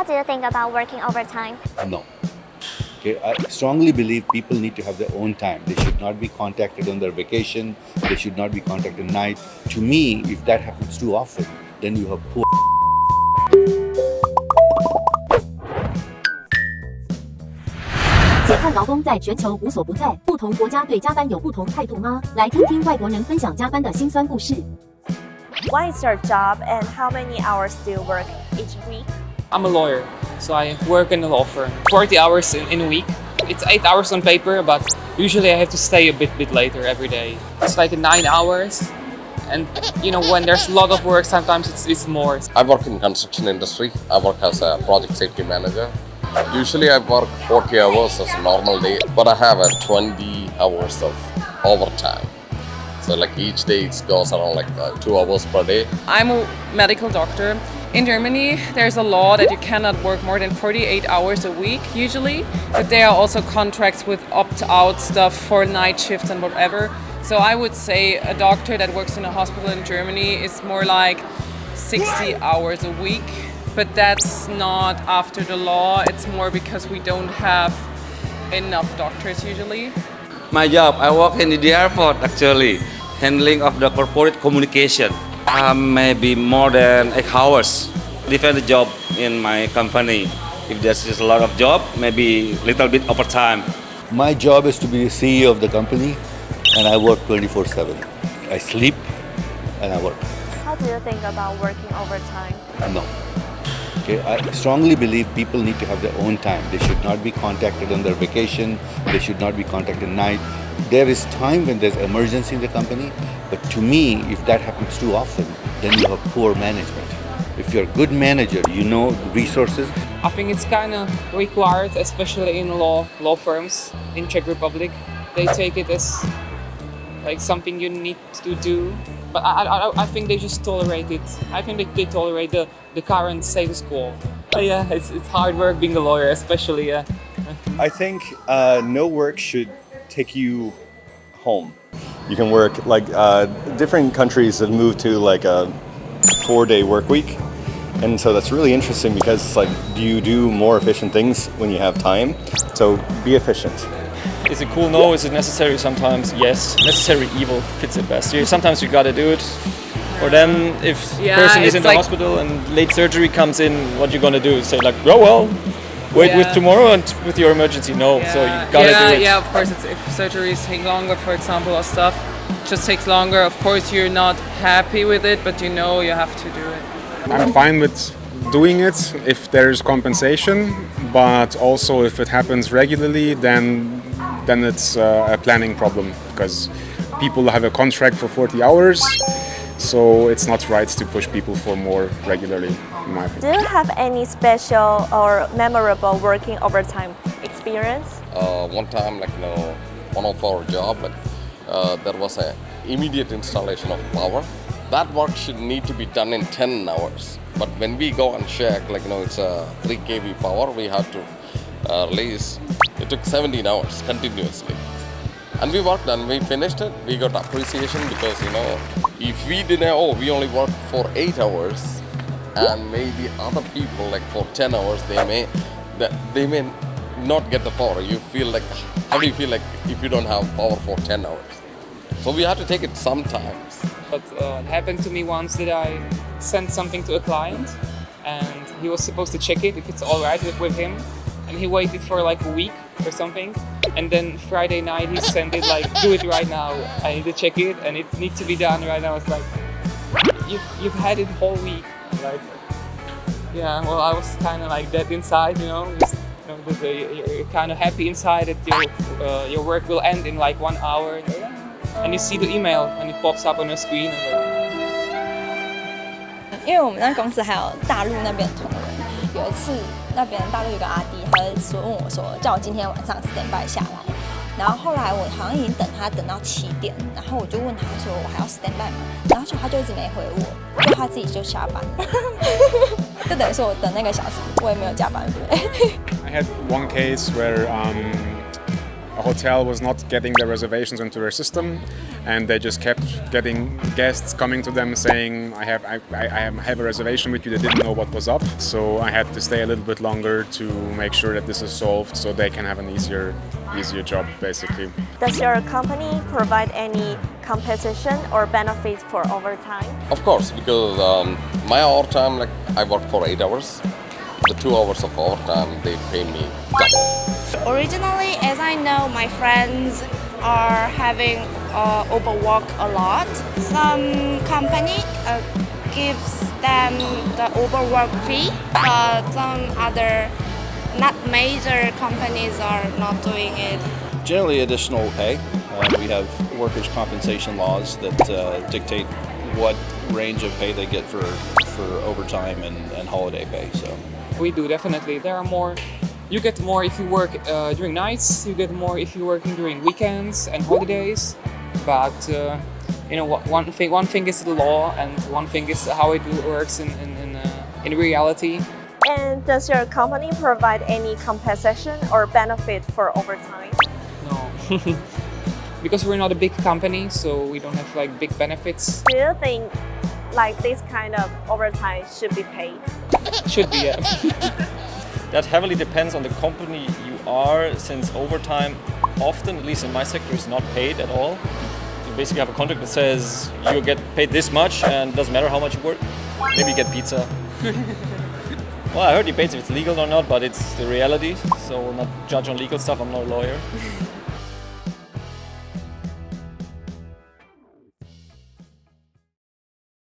How do you think about working overtime? No. Okay, I strongly believe people need to have their own time. They should not be contacted on their vacation. They should not be contacted at night. To me, if that happens too often, then you have poor. 解看劳工在全球无所不在，不同国家对加班有不同态度吗？来听听外国人分享加班的辛酸故事。What is your job and how many hours do you work each week? I'm a lawyer, so I work in a law firm. 40 hours in a week. It's 8 hours on paper, but usually I have to stay a bit later every day. It's like 9 hours. And you know, when there's a lot of work, sometimes it's more. I work in construction industry. I work as a project safety manager. Usually I work 40 hours as a normal day, but I have 20 hours of overtime. So like each day it goes around like 2 hours per day. I'm a medical doctor. In Germany, there's a law that you cannot work more than 48 hours a week usually, but there are also contracts with opt-out stuff for night shifts and whatever. So I would say a doctor that works in a hospital in Germany is more like 60 hours a week, but that's not after the law. It's more because we don't have enough doctors usually. My job, I work in the airport actually, handling of the corporate communication. Maybe more than 8 hours. Depend the job in my company. If there's just a lot of job, maybe little bit overtime. My job is to be the CEO of the company, and I work 24/7. I sleep and I work. How do you think about working overtime? No. Okay, I strongly believe people need to have their own time. They should not be contacted on their vacation. They should not be contacted at night. There is time when there's emergency in the company, but to me, if that happens too often, then you have poor management. If you're a good manager, you know the resources. I think it's kind of required, especially in law firms in Czech Republic. They take it as like something you need to do, but I think they just tolerate it. I think they tolerate the current status quo. But yeah, it's hard work being a lawyer, especially. I think no work should take you home. You can work like different countries have moved to like a 4-day work week, and so that's really interesting because it's like, do you do more efficient things when you have time? So be efficient. Is it cool? No. Is it necessary? Sometimes yes. Necessary evil fits it best. Sometimes you gotta do it. Or then if the person is in the hospital and late surgery comes in, what you gonna do? Say like, oh well, wait with tomorrow and with your emergency. No, so you gotta do it. Yeah, of course. If surgeries take longer, for example, or stuff, just takes longer. Of course, you're not happy with it, but you know you have to do it. I'm fine with doing it if there's compensation, but also if it happens regularly, then it's a planning problem because people have a contract for 40 hours, so it's not right to push people for more regularly, in my opinion. Do you have any special or memorable working overtime experience? One time, one of our job, there was an immediate installation of power. That work should need to be done in 10 hours. But when we go and check, it's a 3 kV power, we have to release. It took 17 hours continuously. And we worked and we finished it. We got appreciation because, if we didn't, we only worked for 8 hours, and maybe other people, for 10 hours, they may not get the power. You feel like, how do you feel like if you don't have power for 10 hours? So we have to take it sometimes. But it happened to me once that I sent something to a client, and he was supposed to check it if it's all right with him, and he waited for like a week or something, and then Friday night he sent it like, do it right now, I need to check it and it needs to be done right now. It's like, you've had it whole week. Like, yeah, well, I was kind of like that inside, just, you're kind of happy inside that your work will end in like 1 hour, and you see the email and it pops up on your screen. And 因为我们那公司还有大陆那边的同仁，有一次那边大陆有个阿弟，他问我说，叫我今天晚上 standby 下来，然后后来我好像已经等到7点，然后我就问他说我还要 standby 吗？然后他就一直没回我，就他自己就下班，就等于说我等那个小时，我也没有加班费。I had one case where a hotel was not getting their reservations into their system, and they just kept getting guests coming to them saying, I have a reservation with you. They didn't know what was up, so I had to stay a little bit longer to make sure that this is solved so they can have an easier job, basically. Does your company provide any compensation or benefits for overtime? Of course, because my overtime, like I work for 8 hours. The 2 hours of overtime, they pay me double. Originally, as I know, my friends are having overwork a lot. Some company gives them the overwork fee, but some other not major companies are not doing it. Generally additional pay. We have workers' compensation laws that dictate what range of pay they get for overtime and holiday pay. So We do, definitely. There are more. You get more if you work during nights. You get more if you're working during weekends and holidays. But one thing is the law, and one thing is how it works in reality. And does your company provide any compensation or benefit for overtime? No, because we're not a big company, so we don't have like big benefits. Do you think like this kind of overtime should be paid? Should be, yeah. That heavily depends on the company you are, since overtime often, at least in my sector, is not paid at all. You basically have a contract that says you get paid this much and it doesn't matter how much you work. Maybe you get pizza. Well, I heard debates if it's legal or not, but it's the reality, so we'll not judge on legal stuff. I'm not a lawyer.